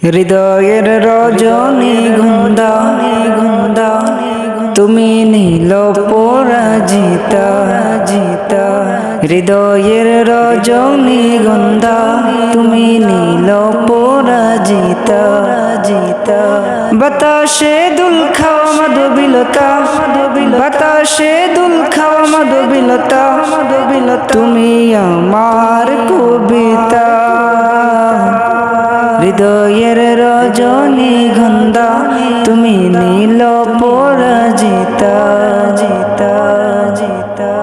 হৃদয়ের রজনীগন্ধা তুমি নীল পরাজিতা জিতা। হৃদয়ের রজনীগন্ধা তুমি নীল পরাজিতা জিতা। বাতাসে দুল খাওয়া মাধবিলতা, বাতাসে দুল খাওয়া মাধবিলতা, তুমি আমার কবিতা। হৃদয়ের রজনীগন্ধা তুমি নীল পরাজিতা জিতা জিতা।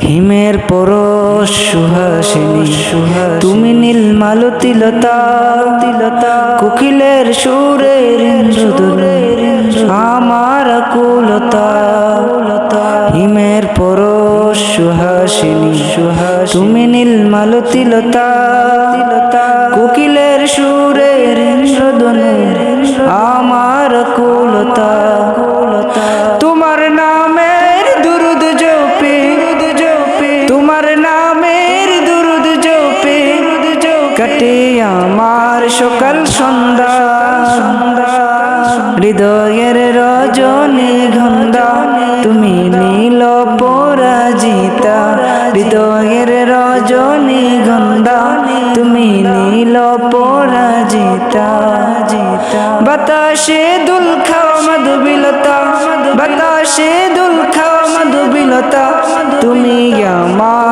হিমের পরশ সুহাসিনী তুমি নীল মালতীলতা, কোকিলের সুরের ইন্দ্রধনুর আমার কুলতা। হিমের পরশ সুহাসিনী তুমি নীল মালতীলতা, কোকিলের সুরের ইন্দ্রধনুর আমার কুলতা। তোমার নামের দুরুদ জপে, তোমার নামের দুরুদ জপে কাটে আমার সকাল সন্ধ্যা। হৃদয়ের রজনীগন্ধা তুমি নীল পরাজিতা, হৃদয়ের রজনীগন্ধা তুমি নীল পরাজিতা জিতা। বাতাসে দুল খাওয়া মাধবিলতা, বাতাসে দুল খাওয়া মাধবিলতা, তুমি আমার